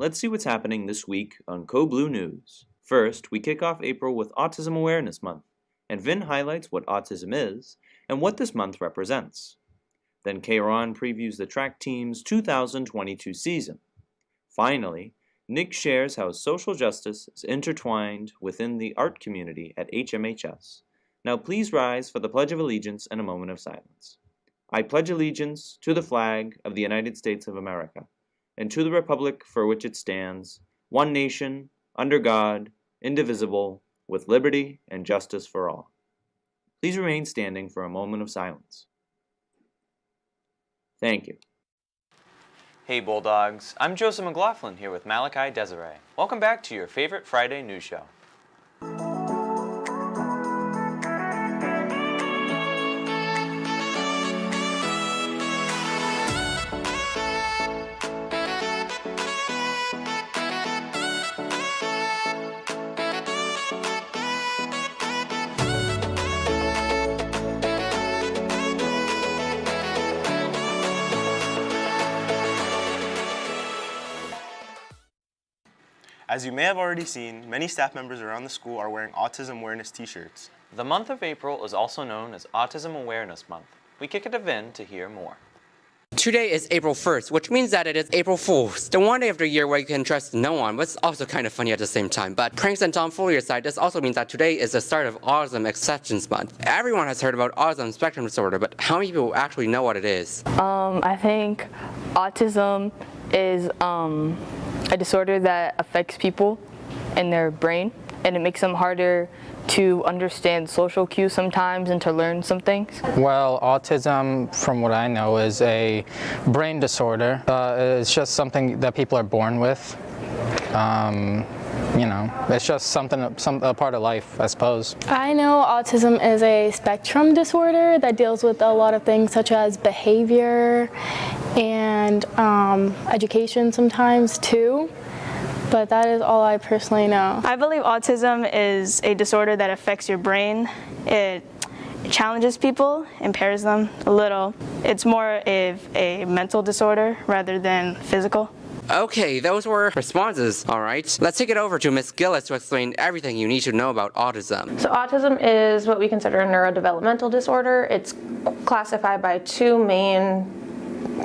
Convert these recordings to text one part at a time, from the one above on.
Let's see what's happening this week on Co-Blue News. First, we kick off April with Autism Awareness Month, and Vin highlights what autism is and what this month represents. Then Kayron previews the track team's 2022 season. Finally, Nick shares how social justice is intertwined within the art community at HMHS. Now please rise for the Pledge of Allegiance and a moment of silence. I pledge allegiance to the flag of the United States of America, and to the republic for which it stands, one nation, under God, indivisible, with liberty and justice for all. Please remain standing for a moment of silence. Thank you. Hey Bulldogs, I'm Joseph McLaughlin here with Malachi Desiree. Welcome back to your favorite Friday news show. As you may have already seen, many staff members around the school are wearing autism awareness t-shirts. The month of April is also known as Autism Awareness Month. We kick it to Vin to hear more. Today is April 1st, which means that it is April Fool's, the one day of the year where you can trust no one, but it's also kind of funny at the same time. But pranks and tomfoolery aside, this also means that today is the start of Autism Acceptance Month. Everyone has heard about autism spectrum disorder, but how many people actually know what it is? I think autism is a disorder that affects people in their brain, and it makes them harder to understand social cues sometimes and to learn some things. Well, autism, from what I know, is a brain disorder. It's just something that people are born with. It's just a part of life, I suppose. I know autism is a spectrum disorder that deals with a lot of things such as behavior and education sometimes too. But that is all I personally know. I believe autism is a disorder that affects your brain. It challenges people, impairs them a little. It's more of a mental disorder rather than physical. Okay, those were responses, all right. Let's take it over to Ms. Gillis to explain everything you need to know about autism. So autism is what we consider a neurodevelopmental disorder. It's classified by two main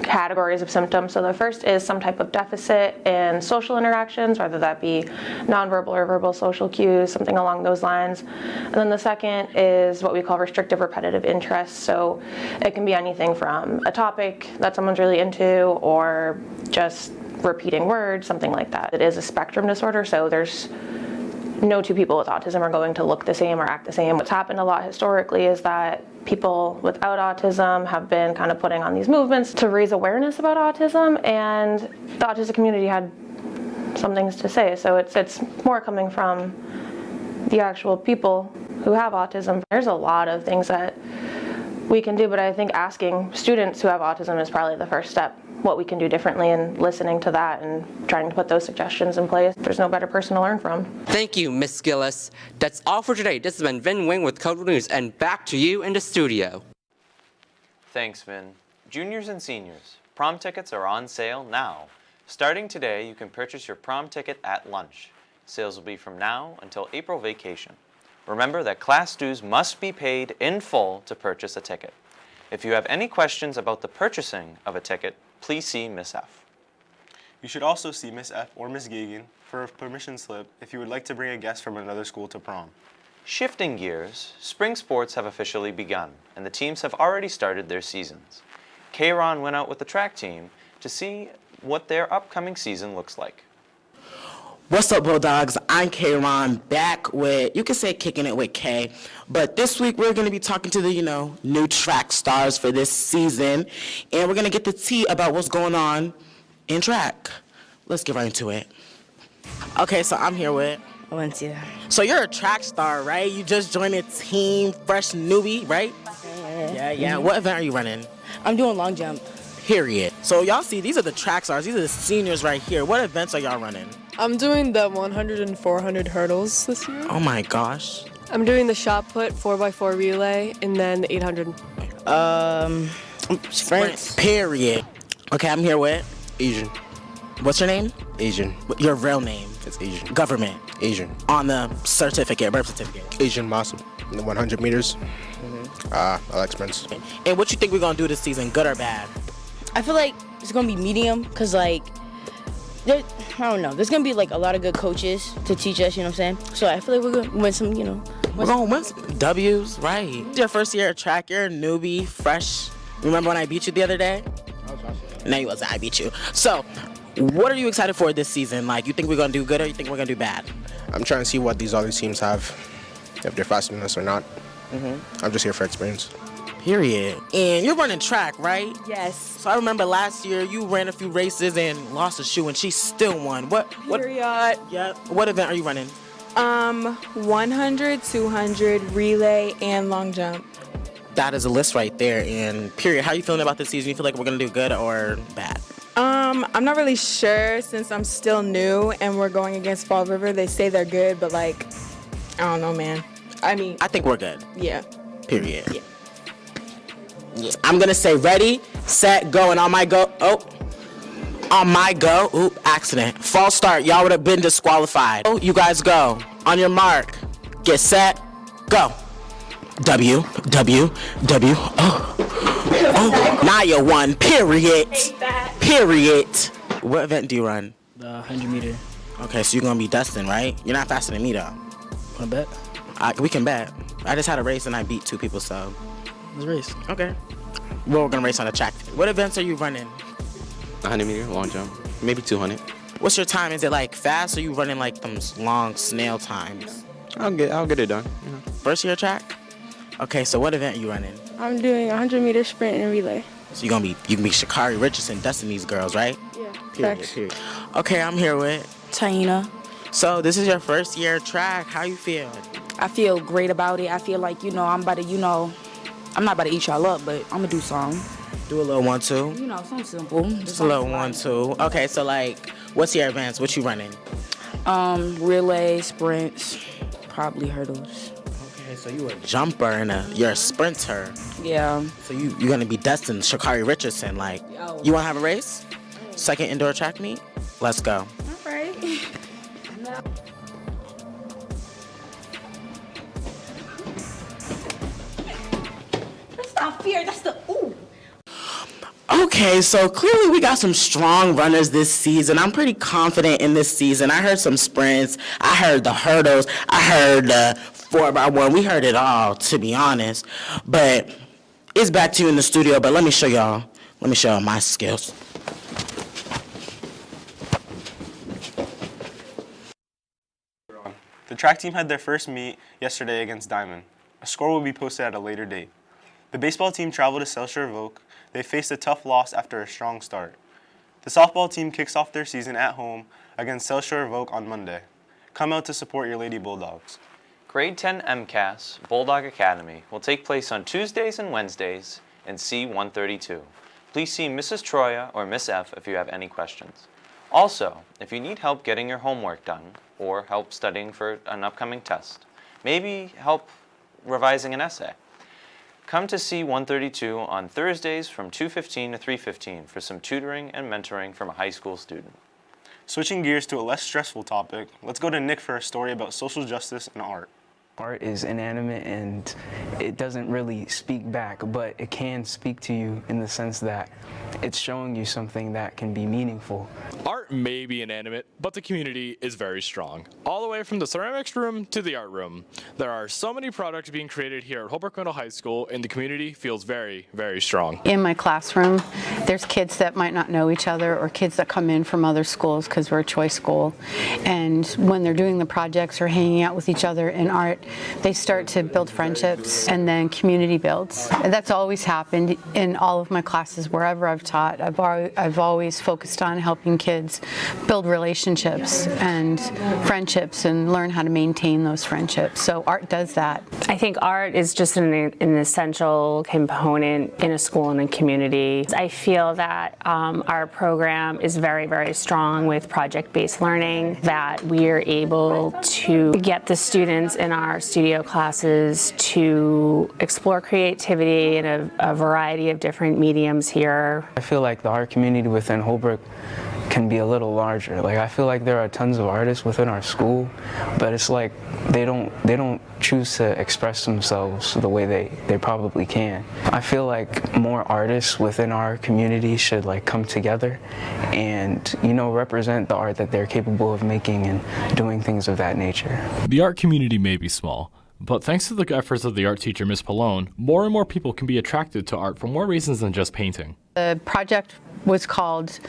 categories of symptoms. So the first is some type of deficit in social interactions, whether that be nonverbal or verbal social cues, something along those lines. And then the second is what we call restrictive repetitive interest. So it can be anything from a topic that someone's really into or just repeating words, something like that. It is a spectrum disorder, so there's no two people with autism are going to look the same or act the same. What's happened a lot historically is that people without autism have been kind of putting on these movements to raise awareness about autism, and the autistic community had some things to say. So it's more coming from the actual people who have autism. There's a lot of things that we can do, but I think asking students who have autism is probably the first step. What we can do differently and listening to that and trying to put those suggestions in place. There's no better person to learn from. Thank you, Ms. Gillis. That's all for today. This has been Vin Wing with Co-Blue News, and back to you in the studio. Thanks, Vin. Juniors and seniors, prom tickets are on sale now. Starting today, you can purchase your prom ticket at lunch. Sales will be from now until April vacation. Remember that class dues must be paid in full to purchase a ticket. If you have any questions about the purchasing of a ticket, please see Miss F. You should also see Miss F or Miss Gagan for a permission slip if you would like to bring a guest from another school to prom. Shifting gears, spring sports have officially begun, and the teams have already started their seasons. Kayron went out with the track team to see what their upcoming season looks like. What's up, Bulldogs? I'm Kayron, back with, you can say kicking it with K, but this week we're going to be talking to the, new track stars for this season, and we're going to get the tea about what's going on in track. Let's get right into it. Okay, so I'm here with Valencia. So you're a track star, right? You just joined a team, fresh newbie, right? Yeah. What event are you running? I'm doing long jump. Period. So y'all see, these are the track stars. These are the seniors right here. What events are y'all running? I'm doing the 100 and 400 hurdles this year. Oh my gosh. I'm doing the shot put 4x4 relay and then the 800. Sprint. Period. Okay, I'm here with Asian. What's your name? Asian. Your real name? It's Asian. Government? Asian. On the certificate, birth certificate? Asian Muslim. In the 100 meters. I like sprints. And what you think we're gonna do this season, good or bad? I feel like it's gonna be medium, cause like, I don't know. There's gonna be like a lot of good coaches to teach us. You know what I'm saying? So I feel like we're gonna win some. You know, We're gonna win some W's, right? It's your first year at track. You're a newbie, fresh. Remember when I beat you the other day? No, you wasn't. I beat you. So, what are you excited for this season? Like, you think we're gonna do good or you think we're gonna do bad? I'm trying to see what these other teams have, if they're faster than us or not. I'm just here for experience. Period. And you're running track, right? Yes. So I remember last year you ran a few races and lost a shoe, and she still won. What? Period. Yeah. What event are you running? 100, 200, relay, and long jump. That is a list right there. And period. How are you feeling about this season? You feel like we're gonna do good or bad? I'm not really sure since I'm still new and we're going against Fall River. They say they're good, but like, I don't know, man. I mean, I think we're good. yeah. Period. Yeah. I'm gonna say ready, set, go, and on my go. On my go. Oop, accident. False start. Y'all would have been disqualified. Oh, you guys go. On your mark. Get set. Go. W, W, W. Oh, Naya won. Period. Period. What event do you run? the 100 meter. Okay, so you're gonna be Dustin, right? You're not faster than me though. Wanna bet? We can bet. I just had a race and I beat 2 people, so. Let's race. Okay. Well, we're gonna race on the track. What events are you running? 100 meter, long jump, maybe 200. What's your time? Is it like fast or you running like them long snail times? I'll get it done. You know. First year track? Okay, so what event are you running? I'm doing 100 meter sprint and relay. So you can be Sha'Carri Richardson, dusting these girls, right? Yeah. Period. Okay, I'm here with Taina. So this is your first year track. How you feel? I feel great about it. I feel like, I'm not about to eat y'all up, but I'm gonna do some. Do a little 1-2. Something simple. Just a little 1-2. Okay, so like, what's your advance? What you running? Relay, sprints, probably hurdles. Okay, so you a jumper and you're a sprinter. Yeah. So you're gonna be Dustin Sha'Carri Richardson. Like, you wanna have a race? Second indoor track meet? Let's go. All right. That's not fair. That's the ooh. Okay, so clearly we got some strong runners this season. I'm pretty confident in this season. I heard some sprints. I heard the hurdles. I heard the 4x1. We heard it all, to be honest. But it's back to you in the studio, but let me show y'all my skills. The track team had their first meet yesterday against Diamond. A score will be posted at a later date. The baseball team traveled to South Shore Voc. They faced a tough loss after a strong start. The softball team kicks off their season at home against South Shore Voc on Monday. Come out to support your Lady Bulldogs. Grade 10 MCAS Bulldog Academy will take place on Tuesdays and Wednesdays in C132. Please see Mrs. Troya or Miss F if you have any questions. Also, if you need help getting your homework done or help studying for an upcoming test, maybe help revising an essay, come to C132 on Thursdays from 2:15 to 3:15 for some tutoring and mentoring from a high school student. Switching gears to a less stressful topic, let's go to Nick for a story about social justice and art. Art is inanimate and it doesn't really speak back, but it can speak to you in the sense that it's showing you something that can be meaningful. Art may be inanimate, but the community is very strong. All the way from the ceramics room to the art room. There are so many products being created here at Holbrook Middle High School, and the community feels very, very strong. In my classroom, there's kids that might not know each other or kids that come in from other schools because we're a choice school. And when they're doing the projects or hanging out with each other in art, they start to build friendships and then community builds. And that's always happened in all of my classes wherever I've taught. I've always focused on helping kids build relationships and friendships and learn how to maintain those friendships. So art does that. I think art is just an essential component in a school and a community. I feel that our program is very, very strong with project-based learning, that we are able to get the students in our studio classes to explore creativity in a variety of different mediums here. I feel like the art community within Holbrook can be a little larger. Like, I feel like there are tons of artists within our school, but it's like they don't choose to express themselves the way they probably can. I feel like more artists within our community should like come together and, you know, represent the art that they're capable of making and doing things of that nature. The art community may be small, but thanks to the efforts of the art teacher, Ms. Pallone, more and more people can be attracted to art for more reasons than just painting. The project was called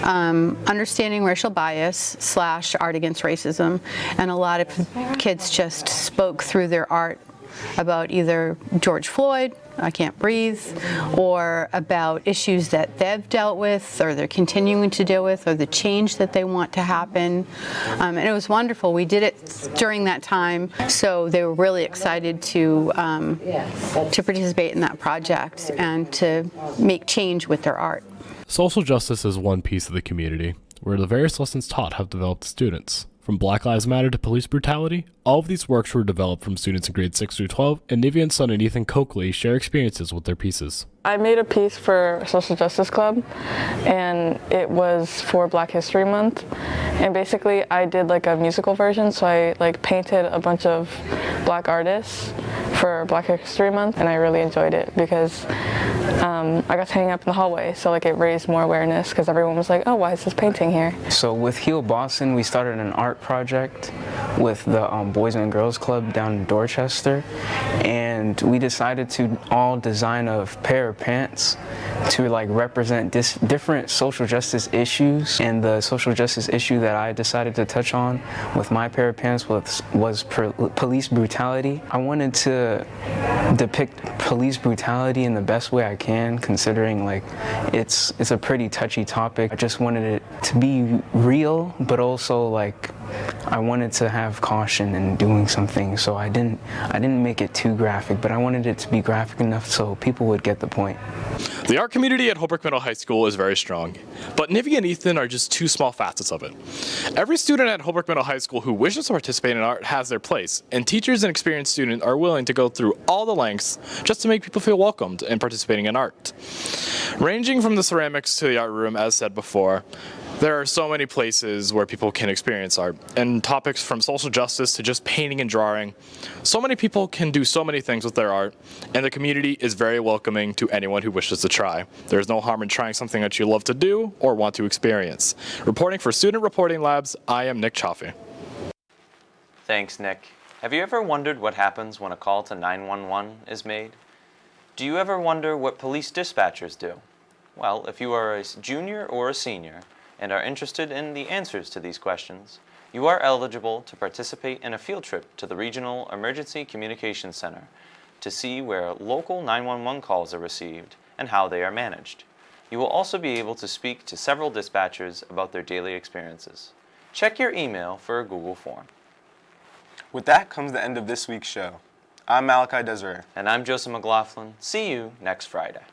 Understanding Racial Bias / Art Against Racism, and a lot of kids just spoke through their art about either George Floyd, I Can't Breathe, or about issues that they've dealt with or they're continuing to deal with, or the change that they want to happen. And it was wonderful. We did it during that time, so they were really excited to participate in that project and to make change with their art. Social justice is one piece of the community where the various lessons taught have developed students. From Black Lives Matter to police brutality, all of these works were developed from students in grades 6 through 12, and Nivea and Son and Ethan Coakley share experiences with their pieces. I made a piece for Social Justice Club, and it was for Black History Month. And basically, I did like a musical version, so I like painted a bunch of Black artists for Black History Month, and I really enjoyed it because I got to hang up in the hallway, so like it raised more awareness because everyone was like, oh, why is this painting here? So with Heal Boston, we started an art project with the Boys and Girls Club down in Dorchester, and we decided to all design a pair of pants to like represent different social justice issues. And the social justice issue that I decided to touch on with my pair of pants was police brutality. I wanted to depict police brutality in the best way I can, considering like it's a pretty touchy topic. I just wanted it to be real, but also like I wanted to have caution in doing something, so I didn't make it too graphic, but I wanted it to be graphic enough so people would get the point. The art community at Holbrook Middle High School is very strong, but Nivea and Ethan are just two small facets of it. Every student at Holbrook Middle High School who wishes to participate in art has their place, and teachers and experienced students are willing to go through all the lengths just to make people feel welcomed in participating in art. Ranging from the ceramics to the art room, as said before, there are so many places where people can experience art, and topics from social justice to just painting and drawing. So many people can do so many things with their art, and the community is very welcoming to anyone who wishes to try. There's no harm in trying something that you love to do or want to experience. Reporting for Student Reporting Labs, I am Nick Chaffee. Thanks, Nick. Have you ever wondered what happens when a call to 911 is made? Do you ever wonder what police dispatchers do? Well, if you are a junior or a senior, and are interested in the answers to these questions, you are eligible to participate in a field trip to the Regional Emergency Communications Center to see where local 911 calls are received and how they are managed. You will also be able to speak to several dispatchers about their daily experiences. Check your email for a Google form. With that comes the end of this week's show. I'm Malachi Desiree. And I'm Joseph McLaughlin. See you next Friday.